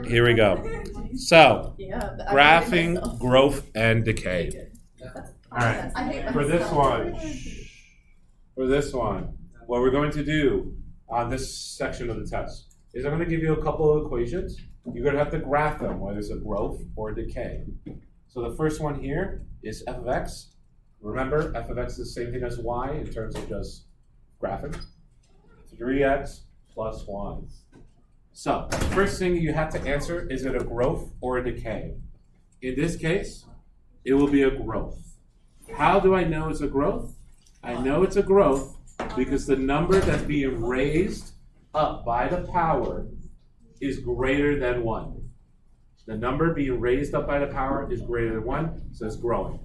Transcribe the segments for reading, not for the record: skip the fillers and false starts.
Here we go. So, Yeah, graphing growth and decay. All right. For this one, what we're going to do on this section of the test is I'm going to give you a couple of equations. You're going to have to graph them, whether it's a growth or a decay. So the first one here is f of x. Remember, f of x is the same thing as y in terms of just graphing. 3x plus 1. So, first thing you have to answer, is it a growth or a decay? In this case, it will be a growth. How do I know it's a growth? I know it's a growth because the number that's being raised up by the power is greater than 1. The number being raised up by the power is greater than 1, so it's growing.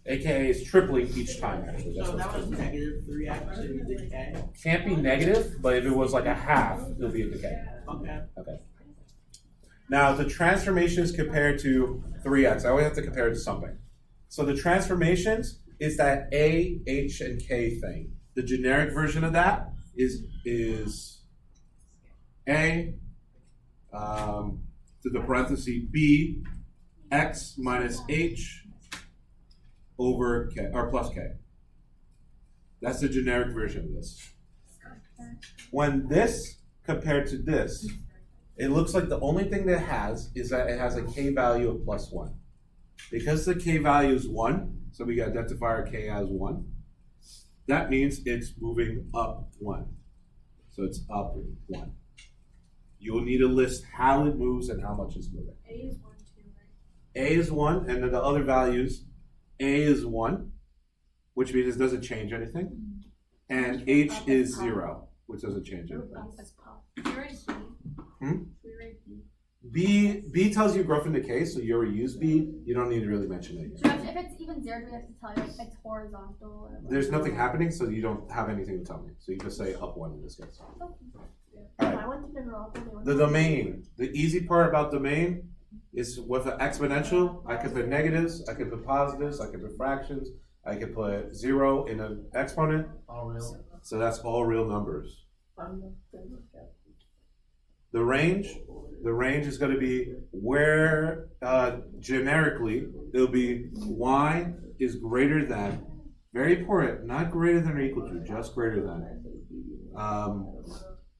AKA it's tripling each time, actually. That's So that was negative 3x in decay? Can't be negative, but if it was like a half, it'll be a decay. Okay. Now, the transformation is compared to 3x. I always have to compare it to something. So the transformations is that A, H, and K thing. The generic version of that is A to the parenthesis B, X minus H over K, or plus K. That's the generic version of this. When this compared to this, it looks like the only thing that it has is that it has a K value of plus 1. Because the K value is 1, so we can identify our K as 1, that means it's moving up 1. So it's up 1. You will need to list how it moves and how much it's moving. A is 1, 2, right? A is 1, and then the other values, A is 1, which means it doesn't change anything, and H is 0, which doesn't change anything. B tells you growth and decay, so you already use B. You don't need to really mention it. So if it's even 0, do we have to tell you if it's horizontal or what? There's nothing happening, so you don't have anything to tell me. So you just say up 1 in this case. All right. I went to figure out The domain. The easy part about domain is with an exponential, I could put negatives, I could put positives, I could put fractions, I could put 0 in an exponent. All real. So that's all real numbers. The range is going to be where generically it'll be y is greater than, very important, not greater than or equal to, just greater than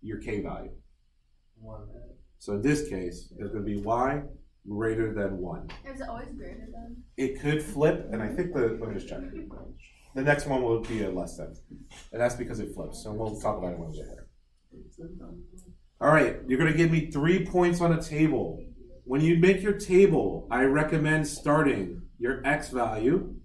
your k value. So in this case, it's going to be y greater than 1. Is it always greater than? It could flip, and I think let me just check. The next one will be a less than, and that's because it flips. So we'll talk about it when we get there. All right, you're going to give me 3 points on a table. When you make your table, I recommend starting your x value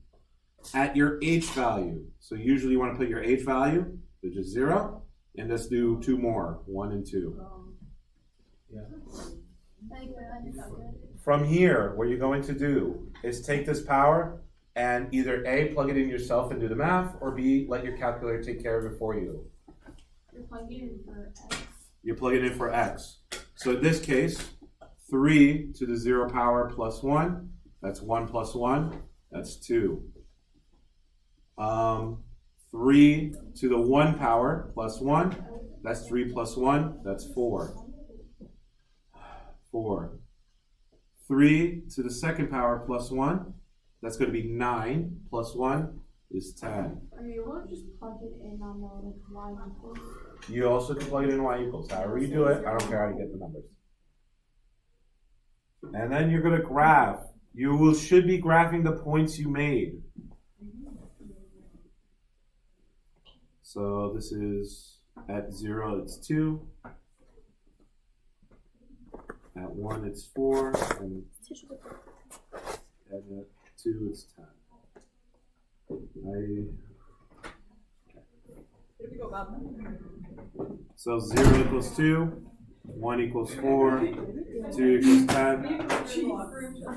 at your h value. So usually you want to put your h value, which is 0, and let's do 2 more, 1 and 2. Yeah. From here, what you're going to do is take this power and either A, plug it in yourself and do the math, or B, let your calculator take care of it for you. You're plugging in for x. You're plugging in for x. So in this case, 3 to the 0 power plus 1, that's 1 plus 1, that's 2. 3 to the 1 power plus 1, that's 3 plus 1, that's 4. 4. 3 to the second power plus 1, that's going to be 9 plus 1 is 10. Are you able to just plug it in on the y equals? You also can plug it in y equals. However you do it, I don't care how you get the numbers. And then you're going to graph. You should be graphing the points you made. So this is at 0, it's 2. At 1, it's 4. And at 2, it's 10. So 0 equals 2, 1 equals 4, 2 equals 10.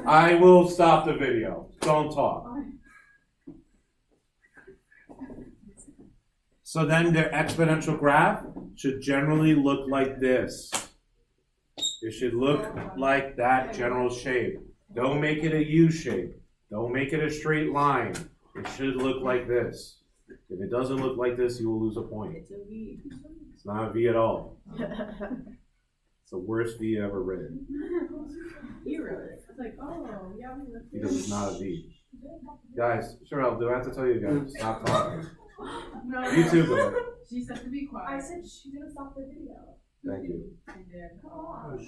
I will stop the video. Don't talk. So then their exponential graph should generally look like this. It should look like that general shape. Don't make it a U shape. Don't make it a straight line. It should look like this. If it doesn't look like this, you will lose a point. It's a V. It's not a V at all. It's the worst V ever written You wrote it. It's like, oh, yeah, we looked because it's not a V. Guys, Sherelle, do I have to tell you guys? Stop talking. No, You too, go ahead. She said to be quiet. I said she's gonna stop the video. Thank you. Come on.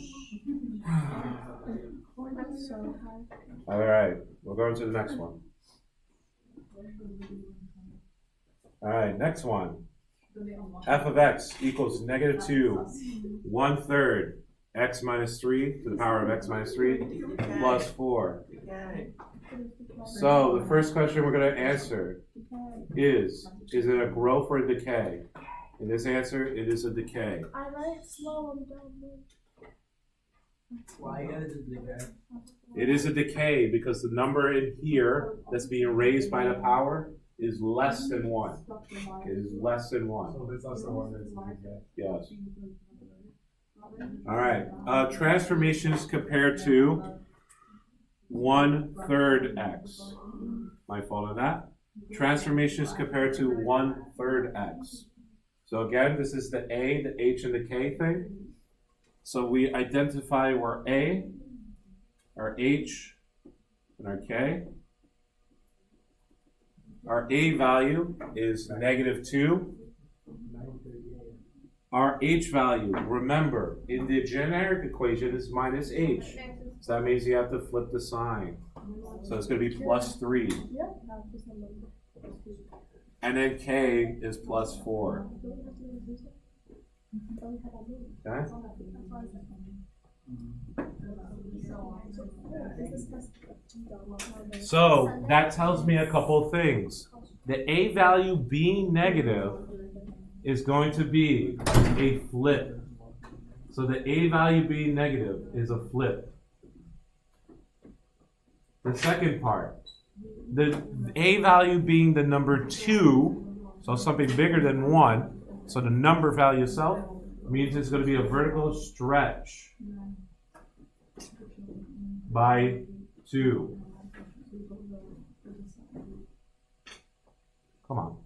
I'm so tired. All right, we're going to the next one. All right, next one. F of x equals -2, 1/3 x minus 3 to the power of x minus 3 plus 4. Decay. So the first question we're going to answer is it a growth or a decay? In this answer, it is a decay. I write slow and don't move. Why you gotta do decay? It is a decay because the number in here that's being raised by the power is less than 1. It is less than 1. So there's also one that's decay. Yes. All right. Transformations compared to 1/3 x. My fault on that. Transformations compared to 1/3 x. So again, this is the A, the H, and the K thing. So we identify where A, our H, and our K. Our A value is -2. Our H value, remember, in the generic equation is minus H. So that means you have to flip the sign. So it's going to be +3. Yeah, no, just a little. And then K is +4. Okay? So that tells me a couple things. The A value being negative is going to be a flip. So the A value being negative is a flip. The second part, the A value being the number 2, so something bigger than 1, so the number value itself means it's going to be a vertical stretch by 2. Come on.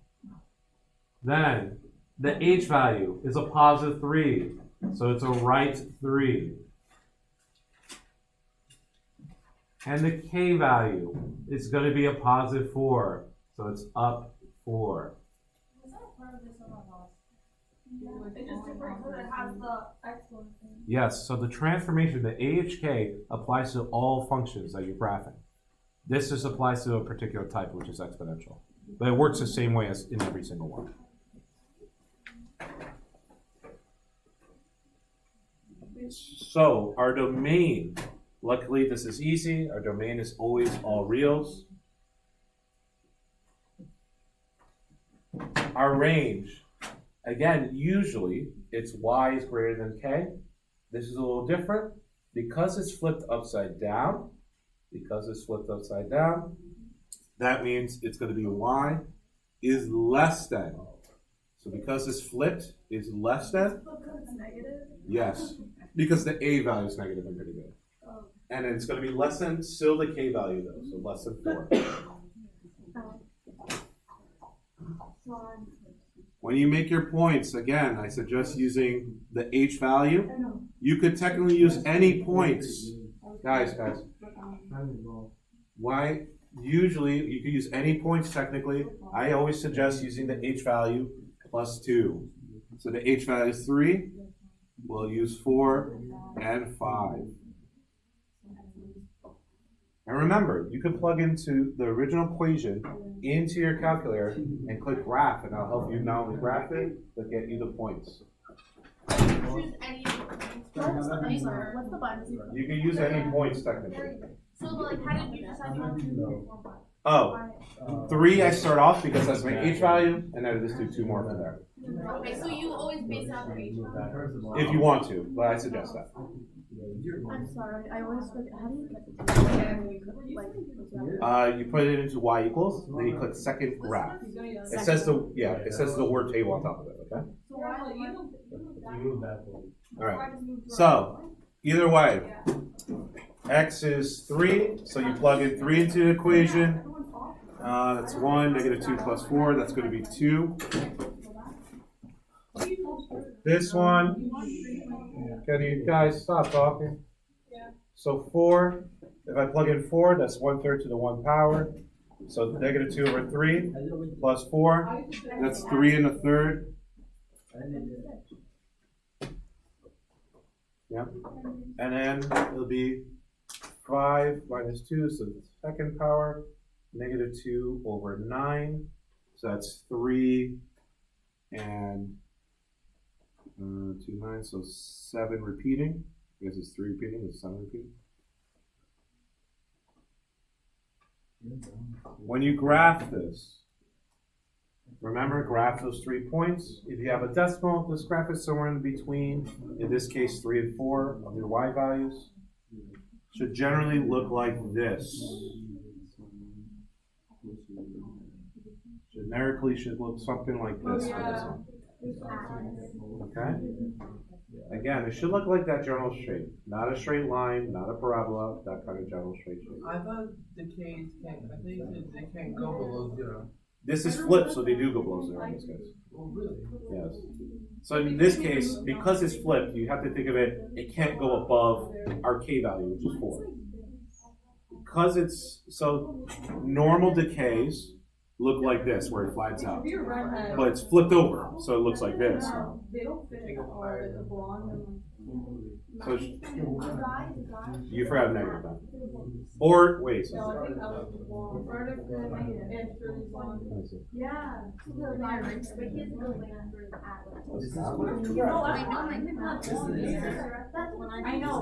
Then the H value is a +3, so it's a right 3. And the K value is going to be a +4, so it's up 4. It's just different because it has the excellent thing. Yes, so the transformation, the AHK, applies to all functions that you're graphing. This just applies to a particular type, which is exponential. But it works the same way as in every single one. So our domain, luckily this is easy. Our domain is always all reals. Our range, again, usually it's y is greater than k. This is a little different because it's flipped upside down. That means it's going to be y is less than. So because it's flipped, is less than. Because it's negative. Yes, because the a value is negative and pretty good. And then it's going to be less than still the k value though, so less than 4. When you make your points, again, I suggest using the h value. You could technically use any points. Guys. Why? Usually, you could use any points technically. I always suggest using the h value +2. So the h value is 3. We'll use 4 and 5. And remember, you can plug into the original equation into your calculator and click graph, and I'll help you not only graph it, but get you the points. Choose any of the things. What's the button? You can use any points technically. So, like, how did you decide you want to do 4, 5? Oh, 3 I start off because that's my h value, and then I just do 2 more from there. Okay, so you always base it off your age. If you want to, but I suggest that. I'm sorry, I always forget. How do you get the like, You put it into y equals, then you click second graph. It says the word table on top of it, okay? So why you You move that way. All right. So, either way, x is 3, so you plug in 3 into the equation. That's 1, -2 + 4, that's going to be 2. This one, can you guys stop talking? Yeah. So 4, if I plug in 4, that's 1/3 to the 1 power. So -2/3 plus 4, that's 3 1/3. Yeah. And then it'll be 5 minus 2, so the second power, -2/9. So that's 3 and 2, 9, so 7 repeating. I guess it's 3 repeating, it's 7 repeating. When you graph this, remember, graph those 3 points. If you have a decimal, just graph it somewhere in between. In this case, 3 and 4 of your y values. Should generally look like this. Generically should look something like this for this one. Okay? Again, it should look like that general shape. Not a straight line, not a parabola, that kind of general straight shape. I thought decays can't, I think you said they can't go below 0. This is flipped, so they do go below 0 in this case. Oh, really? Yes. So in this case, because it's flipped, you have to think of it can't go above our k value, which is 4. Because it's, so normal decays look like this, where it flattens out. But it's flipped over, so it looks like this. They don't fit Take a all fire. the blonde and So you forgot a negative then. Or, wait. no, I think that was the blonde. Part of the negative. And Shirley's blonde. Yeah. But he has no way for the atlas. This is No, I know my That's when I know.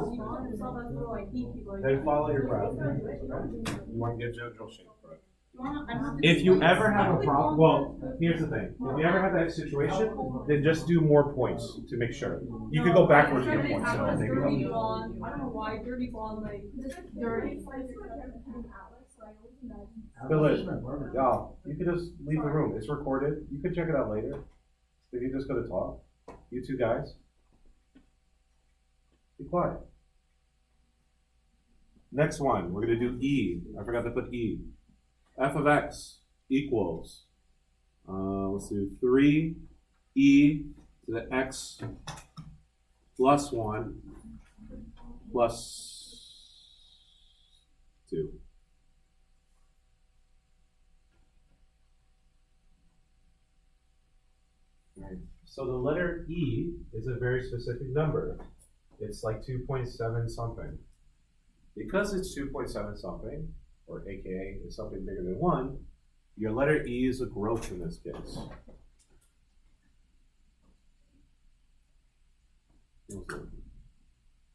So that's what I keep people. Then follow your graph. You want to get general shape, correct? I don't If you ever have a problem, well, here's the thing. If you ever have that situation, then just do more points to make sure. You could go backwards and get points. So I I think dirty blonde. I don't know why dirty blonde like dirty. Phyllis, y'all, you could just leave the room. It's recorded. You can check it out later. If you just go to talk. You two guys. Be quiet. Next one, we're going to do E. I forgot to put E. F of x equals, let's do 3e to the x plus 1 plus 2. Right. So the letter E is a very specific number. It's like 2.7 something. Because it's 2.7 something, or aka is something bigger than 1, your letter E is a growth in this case.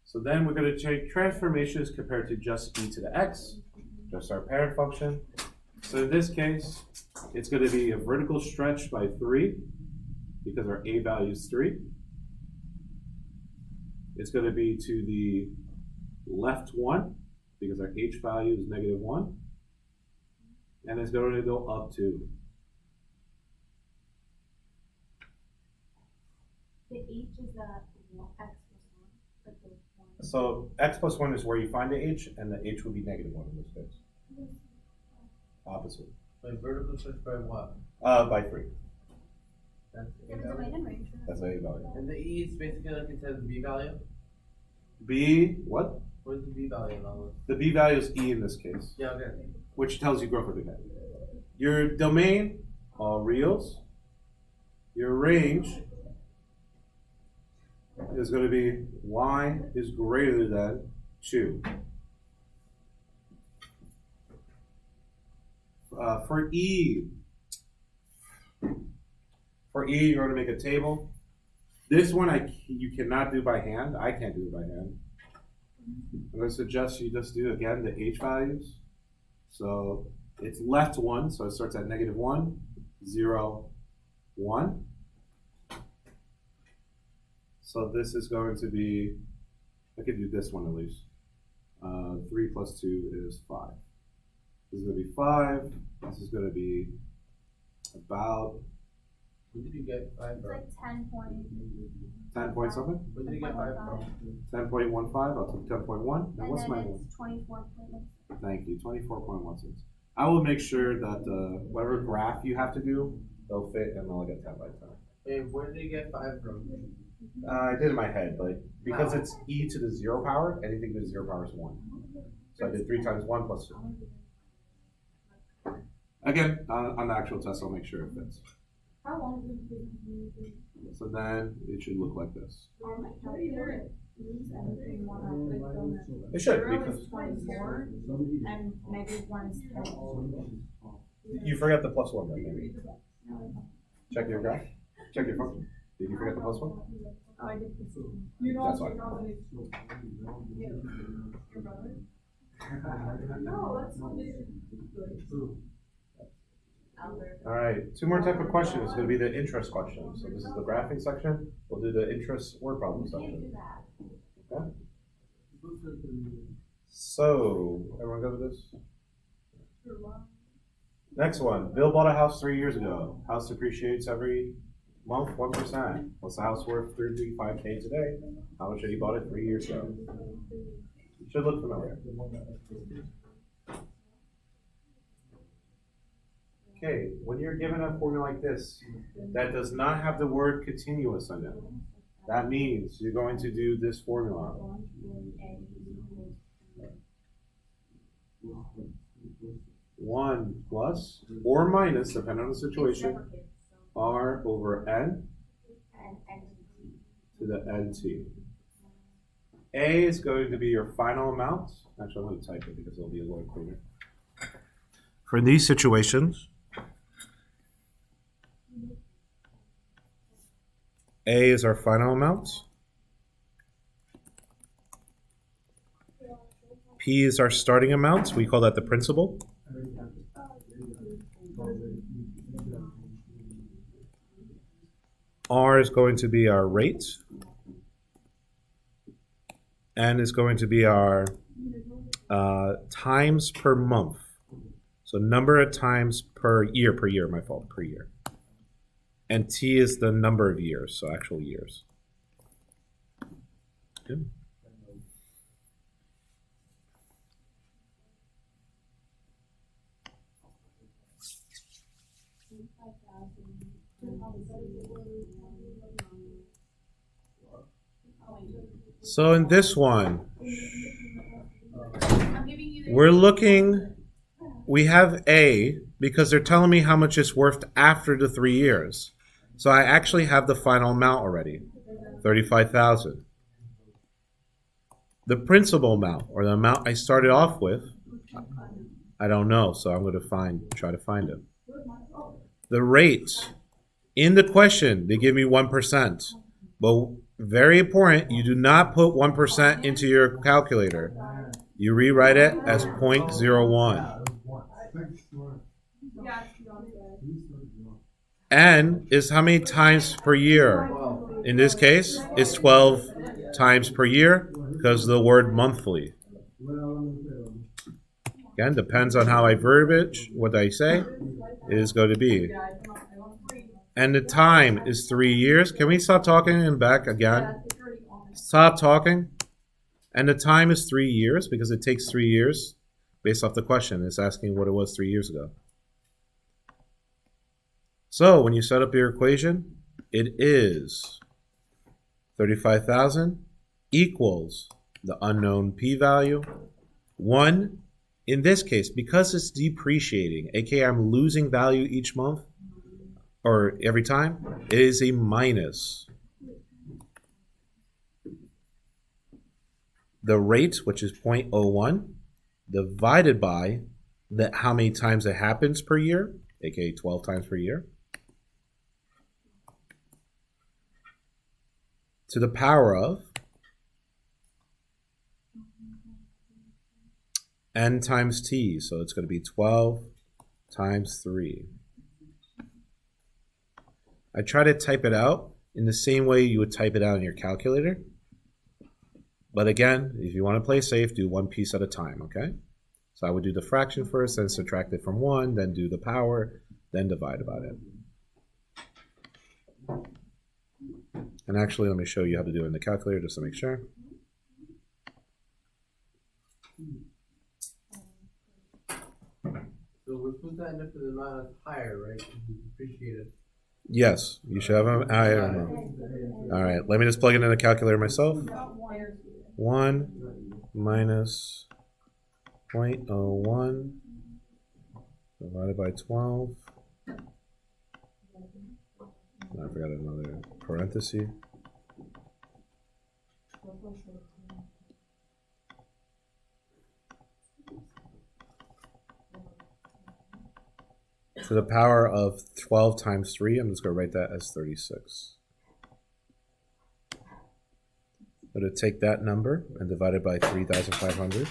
So then we're going to take transformations compared to just e to the x, just our parent function. So in this case, it's going to be a vertical stretch by 3, because our a value is 3. It's going to be to the left 1, because our h value is -1. And it's going to go up 2. The H is that X plus 1. Like the 1. So x plus 1 is where you find the h, and the h would be -1 in this case. Opposite. Like vertical stretch by what? By 3. That's There was a weight and range. That's a value. And the E is basically like it says B value? B, what? What is the B value in all this? The b value is e in this case, Yeah, okay. which tells you growth or decay. Your domain, all reals. Your range is going to be y is greater than 2. For E, you're going to make a table. This one you cannot do by hand. I can't do it by hand. I'm going to suggest you just do again the h values. So it's left 1, so it starts at -1, 0, 1. So this is going to be, I could do this one at least. 3 plus 2 is 5. This is going to be 5. This is going to be about Where did you get 5 It's from? like 10 point. 10 point something? Where did you get 5 from? 10.15, I'll take 10.1. Now And what's then my it's 24.6. Thank you, 24.16. I will make sure that whatever graph you have to do, they'll fit and they'll get 10 by 10. Hey, where did you get 5 from? I did it in my head, but because it's e to the 0 power, anything to the 0 power is 1. So I did 3 times 1 plus 2. Again, on the actual test, I'll make sure it fits. How long is it? So then it should look like this. On my calculator, means anything when I click on it. It should, Zero because is 24 and -1 is 10. you forgot the plus 1 then, maybe. Check your graph. Check your function. Did you forget the plus 1? Oh, I did this. That's fine. Your brother? No, that's not it. All right, 2 more type of questions. It's going to be the interest question. So this is the graphing section. We'll do the interest word problem section. Okay. So everyone go with this? Next one. Bill bought a house 3 years ago. House depreciates every month 1%. What's the house worth $35K today? How much did he bought it 3 years ago? Should look familiar. Okay, when you're given a formula like this, that does not have the word continuous in it. That means you're going to do this formula. 1 plus or minus, depending on the situation, r over n to the nt. A is going to be your final amount. Actually, I'm going to type it because it'll be a little cleaner. For these situations, A is our final amount. P is our starting amount. We call that the principal. R is going to be our rate. N is going to be our times per month. So number of times per year, per year. And T is the number of years, so actual years. Good. So in this one, we're looking, we have A because they're telling me how much it's worth after the 3 years. So I actually have the final amount already, 35,000. The principal amount, or the amount I started off with, I don't know, so I'm going to try to find it. The rate, in the question, they give me 1%. But very important, you do not put 1% into your calculator. You rewrite it as 0.01. N is how many times per year? In this case, it's 12 times per year because of the word monthly. Again, depends on how I verbiage what I say is going to be. And the time is 3 years. Can we stop talking and back again? Stop talking. And the time is 3 years because it takes 3 years based off the question. It's asking what it was 3 years ago. So when you set up your equation, it is 35,000 equals the unknown p-value. 1, in this case, because it's depreciating, aka I'm losing value each month, or every time, it is a minus. The rate, which is 0.01, divided by how many times it happens per year, aka 12 times per year, to the power of n times t. So it's going to be 12 times 3. I try to type it out in the same way you would type it out in your calculator. But again, if you want to play safe, do one piece at a time, okay? So I would do the fraction first, then subtract it from 1, then do the power, then divide about it. And actually, let me show you how to do it in the calculator just to make sure. So we're supposed to end up with an amount that's higher, right? Because we depreciated. Yes, you should have them. I don't know. All right, let me just plug it in the calculator myself. 1 minus 0.01 divided by 12. I forgot another parenthesis. To the power of 12 times 3, I'm just going to write that as 36. I'm going to take that number and divide it by 3,500.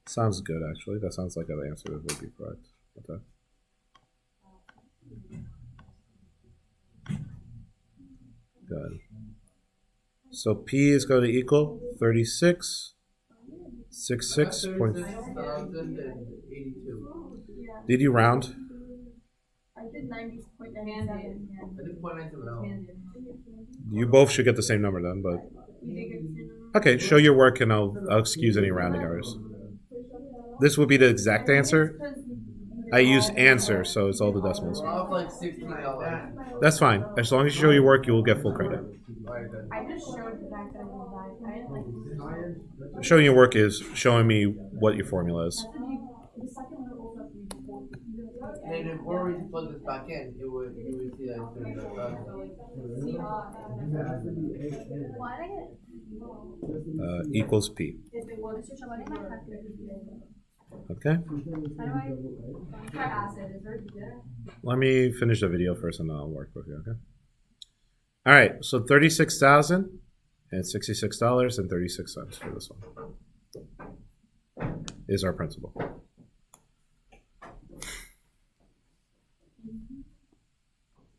Sounds good, actually. That sounds like an answer that would be correct. Okay. Good. So P is going to equal 36. 66 point. 36,082. Did you round? I did 90.97. I did 0.97. You both should get the same number then, but You did get the same number? okay. Show your work, and I'll excuse any rounding errors. This would be the exact answer. I use answer, so it's all the decimals. We're off like $16. That's fine. As long as you show your work, you will get full credit. Alright, then. I just showed the fact that I realized I didn't like the Showing your work is showing me what your formula is. And then before we plug this back in, you would see that it's 35,000. Why did I get? Equals P. if it was Why did my calculator do Okay. How do I try acid? Is there there? Let me finish the video first, and I'll work with you. Okay. All right. So $36,066.36 for this one is our principal.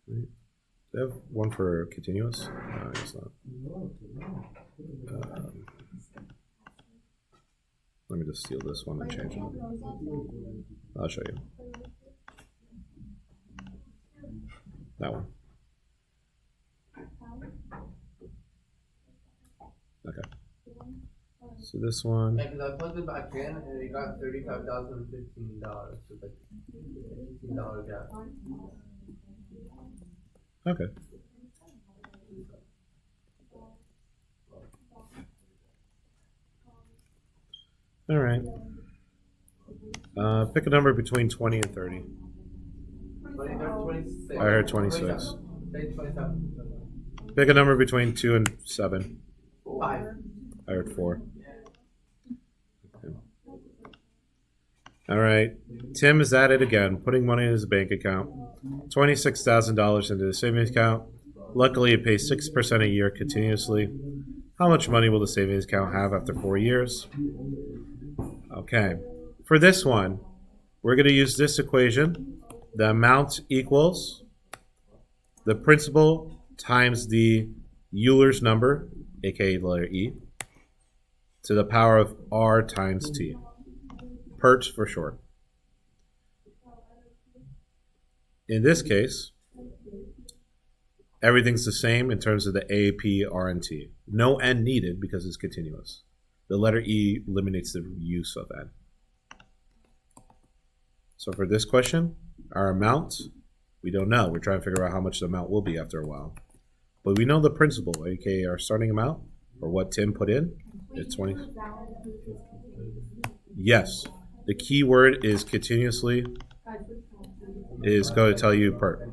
Do I have one for continuous? No, I guess not. Let me just steal this one and change it. I'll show you. That one. Okay. So this one. Yeah, because I plugged it back in and it got $35,015. So it's like $15 gap. Okay. All right. Pick a number between 20 and 30. 26. I heard 26. Say 27. Pick a number between 2 and 7. 5. I heard 4. Okay. All right. Tim is at it again, putting money in his bank account. $26,000 into the savings account. Luckily, it pays 6% a year continuously. How much money will the savings account have after 4 years? Okay. For this one, we're going to use this equation. The amount equals the principal times the Euler's number, aka the letter E, to the power of R times T. PERT for short. In this case, everything's the same in terms of the A, P, R, and T. No N needed because it's continuous. The letter E eliminates the use of N. So for this question, our amount, we don't know. We're trying to figure out how much the amount will be after a while. But we know the principal, aka our starting amount, or what Tim put in, is 20. Yes. The key word is continuously is going to tell you PERT.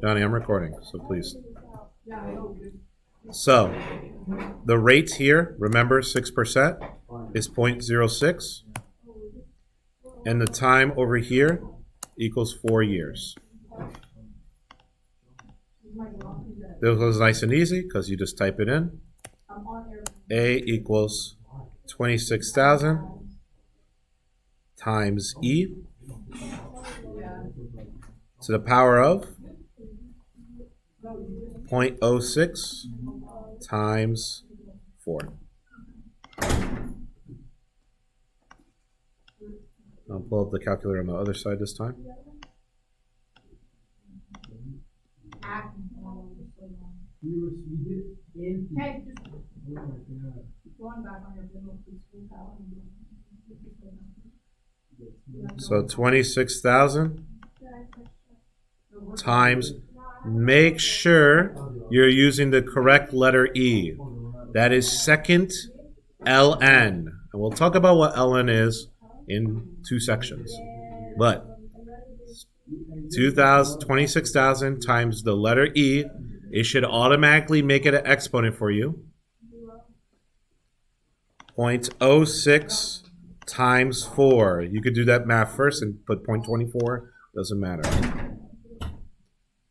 Johnny, I'm recording, so please. So, the rate here, remember 6% is 0.06. And the time over here equals 4 years. This was nice and easy because you just type it in. A equals 26,000 times E to the power of 0.06 times 4. I'll pull up the calculator on the other side this time. Hey, just going back on your middle school pal. So 26,000 times. Make sure you're using the correct letter E. That is second ln. And we'll talk about what ln is in 2 sections. But 26,000 times the letter E, it should automatically make it an exponent for you. 0.06 times 4. You could do that math first and put 0.24. Doesn't matter.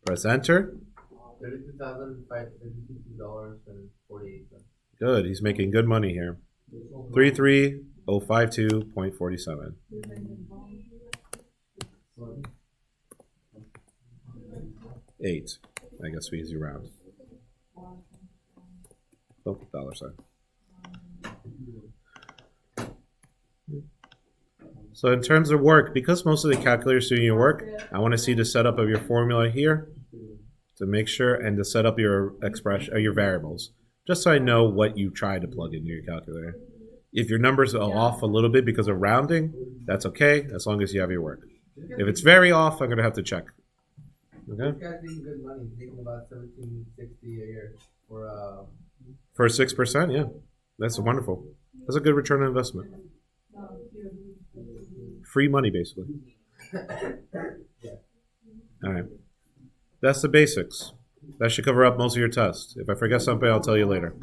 Press enter. $32,552.48. Good. He's making good money here. 33052.47. 8. I guess we easy round. Oh, dollar sign. So in terms of work, because most of the calculators doing your work, I want to see the setup of your formula here to make sure, and to set up your expression or your variables, just so I know what you try to plug into your calculator. If your numbers are off a little bit because of rounding, that's okay, as long as you have your work. If it's very off, I'm gonna have to check. Okay. This guy's making good money. He's making about $17.60 a year for For 6%, yeah, that's wonderful. That's a good return on investment. Free money, basically. All right. That's the basics. That should cover up most of your tests. If I forget something, I'll tell you later.